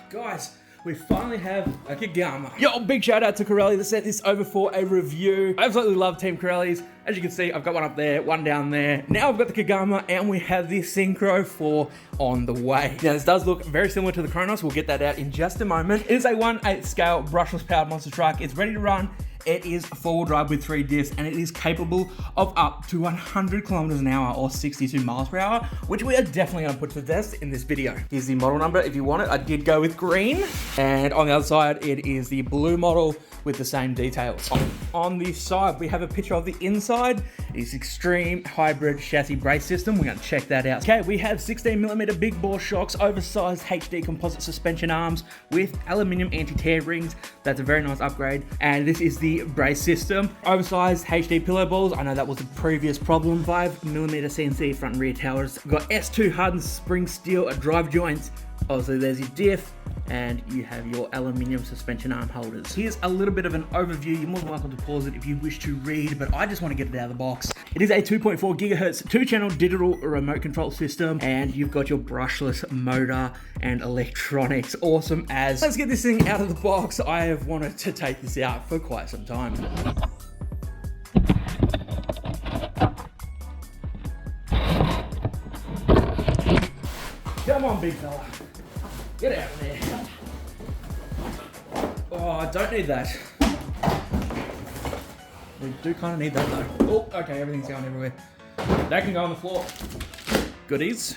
Guys, we finally have a Kagama. Yo, big shout out to Corelli that sent this over for a review. I absolutely love Team Corelli's. As you can see, I've got one up there, one down there. Now I've got the Kagama and we have the Synchro 4 on the way. Now this does look very similar to the Kronos. We'll get that out in just a moment. It is a 1/8 scale brushless powered monster truck. It's ready to run. It is four-wheel drive with 3 discs and it is capable of up to 100 kilometers an hour or 62 miles per hour, which we are definitely going to put to the test in this video. Here's the model number if you want it. I did go with green. And on the other side, it is the blue model with the same details. On the side, we have a picture of the inside. It's Extreme Hybrid Chassis Brace System. We're going to check that out. Okay, we have 16mm big bore shocks, oversized HD composite suspension arms with aluminium anti-tear rings. That's a very nice upgrade. And this is the brace system. Oversized HD pillow balls. I know that was a previous problem. 5mm CNC front and rear towers. We've got S2 hardened spring steel drive joints. Obviously there's your diff and you have your aluminium suspension arm holders. Here's a little bit of an overview. You're more than welcome to pause it if you wish to read, but I just want to get it out of the box. It is a 2.4 gigahertz 2-channel digital remote control system, and you've got your brushless motor and electronics. Awesome as. Let's get this thing out of the box. I have wanted to take this out for quite some time. Come on, big fella. Get out of there. Oh, I don't need that. We do kind of need that though. Oh, okay, everything's going everywhere. That can go on the floor. Goodies.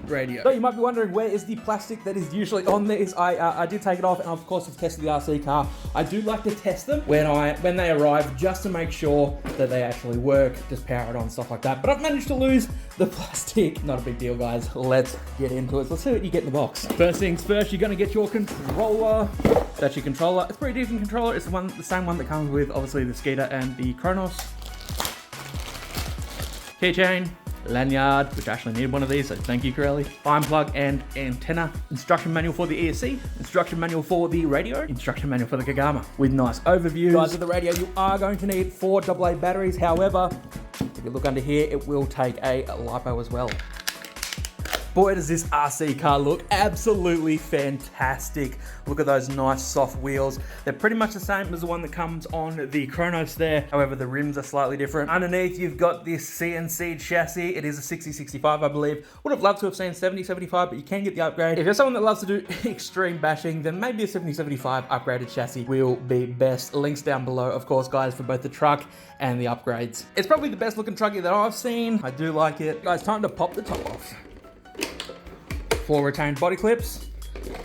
Radio. So you might be wondering, where is the plastic that is usually on these? I did take it off, and of course I've tested the RC car. I do like to test them when they arrive, just to make sure that they actually work, just power it on, stuff like that. But I've managed to lose the plastic. Not a big deal, guys. Let's get into it. Let's see what you get in the box. First things first, you're gonna get your controller. That's your controller. It's a pretty decent controller. It's the same one that comes with obviously the Skeeter and the Kronos. Keychain. Lanyard, which I actually needed one of these, so thank you, Corelli. Iron plug and antenna. Instruction manual for the ESC. Instruction manual for the radio. Instruction manual for the Kagama. With nice overviews. Guys, with the radio, you are going to need 4 AA batteries. However, if you look under here, it will take a LiPo as well. Boy, does this RC car look absolutely fantastic. Look at those nice soft wheels. They're pretty much the same as the one that comes on the Kronos there. However, the rims are slightly different. Underneath, you've got this CNC chassis. It is a 6065, I believe. Would have loved to have seen 7075, but you can get the upgrade. If you're someone that loves to do extreme bashing, then maybe a 7075 upgraded chassis will be best. Links down below, of course, guys, for both the truck and the upgrades. It's probably the best looking truckie that I've seen. I do like it. Guys, time to pop the top off. 4 retained body clips,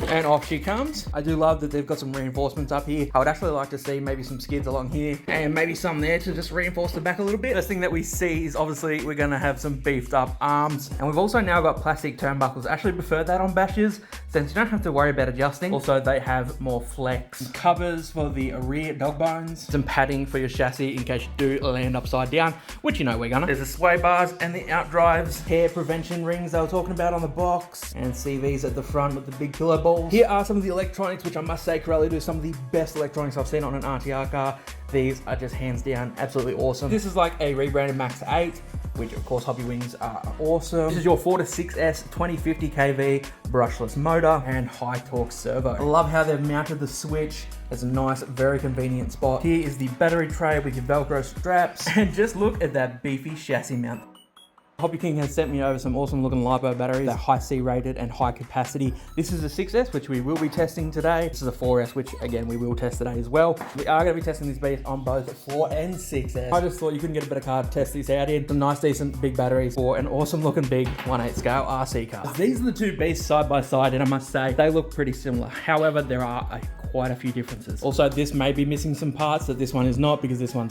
and off she comes. I do love that they've got some reinforcements up here. I would actually like to see maybe some skids along here and maybe some there to just reinforce the back a little bit. First thing that we see is obviously we're gonna have some beefed up arms, and we've also now got plastic turnbuckles. I actually prefer that on bashes since you don't have to worry about adjusting. Also, they have more flex. Covers for the rear dog bones. Some padding for your chassis in case you do land upside down, which you know we're gonna. There's the sway bars and the outdrives. Hair prevention rings they were talking about on the box. And CVs at the front with the big pillow balls. Here are some of the electronics, which I must say Corelli do some of the best electronics I've seen on an RTR car. These are just hands down absolutely awesome. This is like a rebranded Max 8, which of course Hobby Wings are awesome. This is your 4-6S 2050 kV brushless motor and high torque servo. I love how they've mounted the switch. It's a nice, very convenient spot. Here is the battery tray with your Velcro straps. And just look at that beefy chassis mount. Hobby King has sent me over some awesome looking LiPo batteries. They're high C rated and high capacity. This is a 6S, which we will be testing today. This is a 4S, which again, we will test today as well. We are gonna be testing these beasts on both 4 and 6S. I just thought you couldn't get a better car to test this out in. Some nice, decent big batteries for an awesome looking big 1/8 scale RC car. These are the two beasts side by side, and I must say, they look pretty similar. However, there are quite a few differences. Also, this may be missing some parts that this one is not, because this one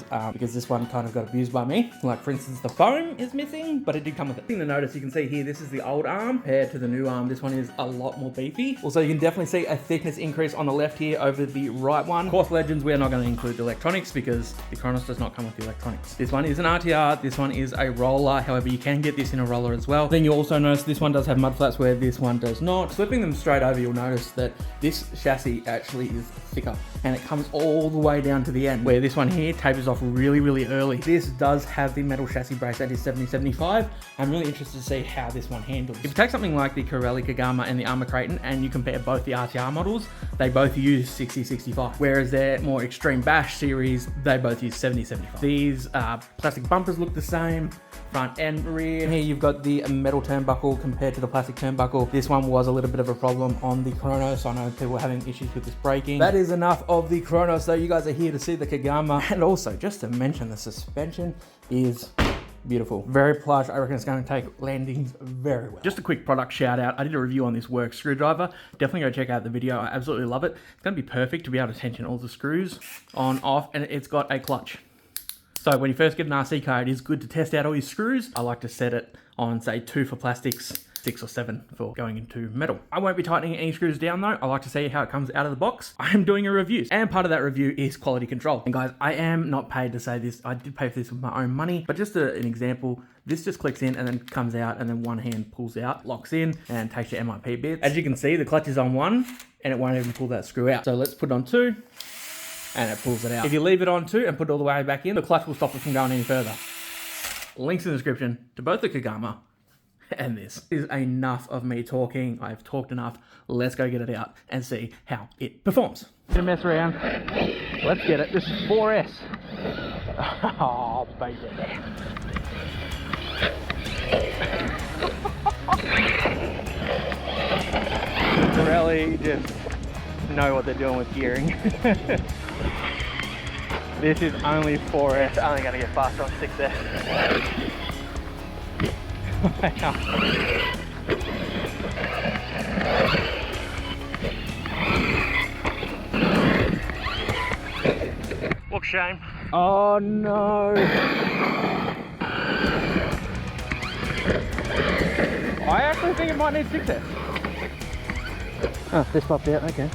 kind of got abused by me. Like for instance, the foam is missing, but it did come with it. Thing to notice, you can see here, this is the old arm compared to the new arm. This one is a lot more beefy. Also, you can definitely see a thickness increase on the left here over the right one. Of course, Legends, we are not going to include the electronics because the Kronos does not come with the electronics. This one is an RTR, this one is a roller. However, you can get this in a roller as well. Then you also notice this one does have mud flaps where this one does not. Flipping them straight over, you'll notice that this chassis actually is thicker. and it comes all the way down to the end, where this one here tapers off really, really early. This does have the metal chassis brace that is 7075. I'm really interested to see how this one handles. If you take something like the Corelli Kagama and the Armour Kraton and you compare both the RTR models, they both use 6065, whereas their more extreme bash series, they both use 7075. These plastic bumpers look the same, front and rear. Here you've got the metal turnbuckle compared to the plastic turnbuckle. This one was a little bit of a problem on the Kronos. I know people were having issues with this braking. That is enough of the Kronos, though. You guys are here to see the Kagama. And also, just to mention, the suspension is beautiful. Very plush. I reckon it's going to take landings very well. Just a quick product shout out. I did a review on this work screwdriver. Definitely go check out the video. I absolutely love it. It's going to be perfect to be able to tension all the screws on, off, and it's got a clutch. So when you first get an RC car, it is good to test out all your screws. I like to set it on, say, 2 for plastics, 6 or 7 for going into metal. I won't be tightening any screws down though. I like to see how it comes out of the box. I am doing a review, and part of that review is quality control. And guys, I am not paid to say this. I did pay for this with my own money, but just an example, this just clicks in and then comes out, and then one hand pulls out, locks in, and takes your MIP bits. As you can see, the clutch is on 1, and it won't even pull that screw out. So let's put it on 2. And it pulls it out. If you leave it on 2 and put it all the way back in, the clutch will stop it from going any further. Links in the description to both the Kagama and this. Is enough of me talking. I've talked enough. Let's go get it out and see how it performs. Gonna mess around. Let's get it. This is 4S. Oh, baby. Corelli just know what they're doing with gearing. This is only 4S, only going to get faster on 6S. Look, shame. Oh no. I actually think it might need 6S. Oh, this popped out, okay.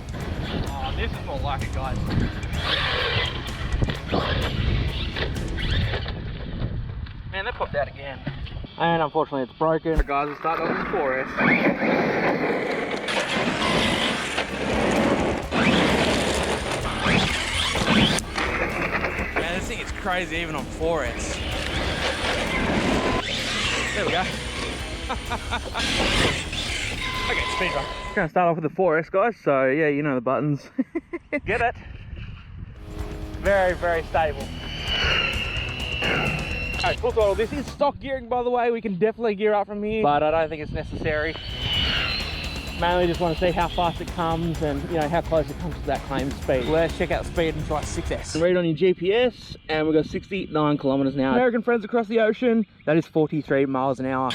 Oh, this is more like it, guys. Man, that popped out again. And unfortunately it's broken. So guys, we'll start off with 4S. Man, this thing is crazy even on 4S. There we go. Okay, speed run. Gonna start off with the 4S, guys. So yeah, you know the buttons. Get it? Very, very stable. Alright, full throttle. This is stock gearing, by the way. We can definitely gear up from here, but I don't think it's necessary. Mainly just want to see how fast it comes and, you know, how close it comes to that claimed speed. Let's check out the speed and try 6S. Read on your GPS, and we've got 69 kilometers an hour. American friends across the ocean, that is 43 miles an hour.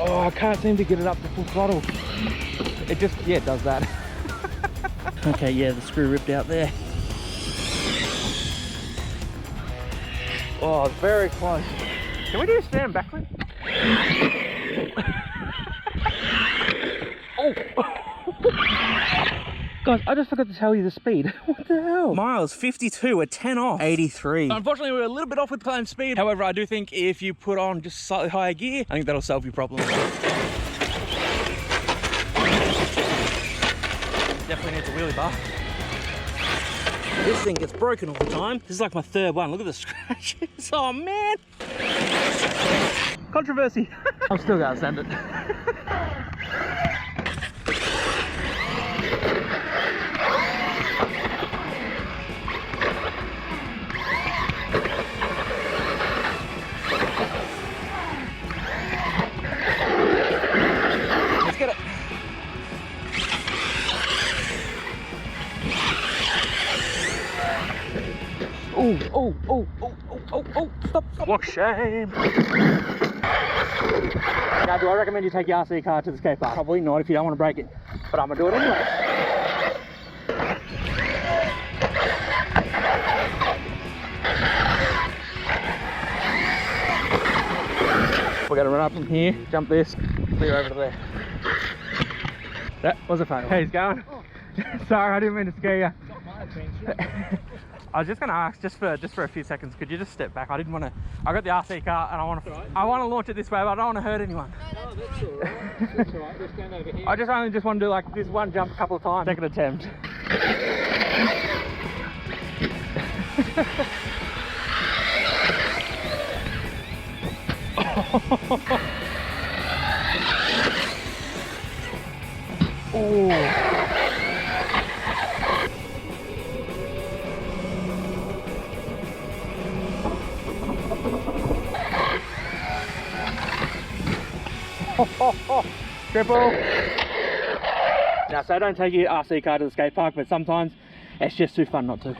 Oh, I can't seem to get it up to full throttle. It just, yeah, it does that. Okay, yeah, the screw ripped out there. Oh, very close. Can we do a stand backward? Oh! Guys, I just forgot to tell you the speed. What the hell? Miles 52, we're 10 off. 83. Unfortunately, we're a little bit off with claimed speed. However, I do think if you put on just slightly higher gear, I think that'll solve your problem. Definitely needs a wheelie bar. This thing gets broken all the time. This is like my 3rd one. Look at the scratches. Oh man. Controversy. I'm still gonna send it. Let's get it. Oh, oh, oh, oh, oh, oh, oh, stop, stop. What shame. Now, do I recommend you take your RC car to the skate park? Probably not if you don't want to break it, but I'm gonna do it anyway. We're gonna run up from here, jump this, clear over to there. That was a fail. Hey, he's going. Oh. Sorry, I didn't mean to scare you. I was just going to ask, just for a few seconds, could you just step back? I didn't want to. I got the RC car and I want to launch it this way, but I don't want to hurt anyone. No, that's all right. That's all right. Just stand over here. I just want to do like this one jump a couple of times. Second attempt. Oh. Triple. Now, so don't take your RC car to the skate park, but sometimes it's just too fun not to.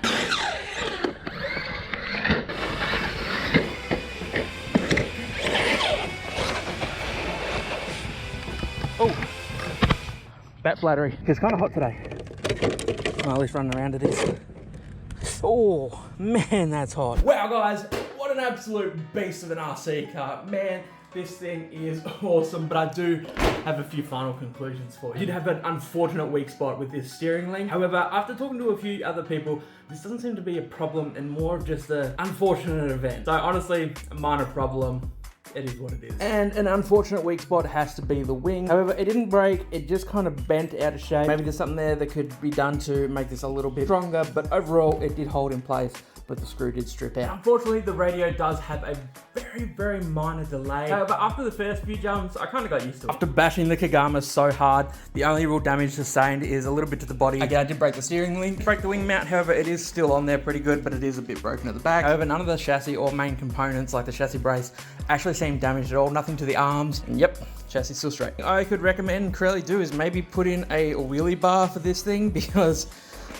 Oh, bat flattery. It's kind of hot today. Well, at least running around it is. Oh, man, that's hot. Wow, guys, what an absolute beast of an RC car. Man, this thing is awesome, but I do have a few final conclusions for you. I did have an unfortunate weak spot with this steering link. However, after talking to a few other people, this doesn't seem to be a problem and more of just an unfortunate event. So honestly, a minor problem. It is what it is. And an unfortunate weak spot has to be the wing. However, it didn't break, it just kind of bent out of shape. Maybe there's something there that could be done to make this a little bit stronger, but overall it did hold in place, but the screw did strip out. Unfortunately, the radio does have a very, very minor delay. However, after the first few jumps, I kind of got used to it. After bashing the Kagama so hard, the only real damage sustained is a little bit to the body. Again, I did break the steering link, break the wing mount. However, it is still on there pretty good, but it is a bit broken at the back. However, none of the chassis or main components like the chassis brace actually seem damaged at all. Nothing to the arms. And yep, chassis still straight. I could recommend Corelli do is maybe put in a wheelie bar for this thing because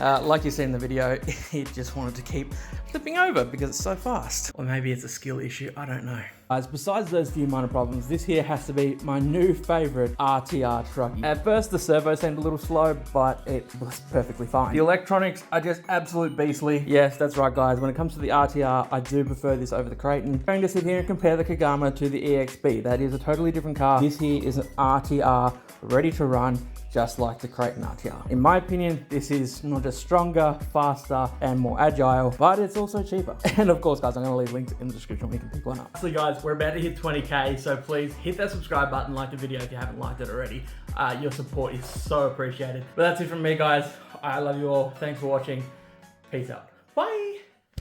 like you see in the video, it just wanted to keep flipping over because it's so fast. Or maybe it's a skill issue, I don't know. Guys, besides those few minor problems, this here has to be my new favorite RTR truck. At first, the servo seemed a little slow, but it was perfectly fine. The electronics are just absolute beastly. Yes, that's right, guys. When it comes to the RTR, I do prefer this over the Kraton. I'm going to sit here and compare the Kagama to the EXB. That is a totally different car. This here is an RTR ready to run, just like the Kraton RTR. In my opinion, this is not just stronger, faster, and more agile, but it's also cheaper. And of course, guys, I'm gonna leave links in the description where you can pick one up. So guys, we're about to hit 20K, so please hit that subscribe button, like the video if you haven't liked it already. Your support is so appreciated. But that's it from me, guys. I love you all. Thanks for watching. Peace out.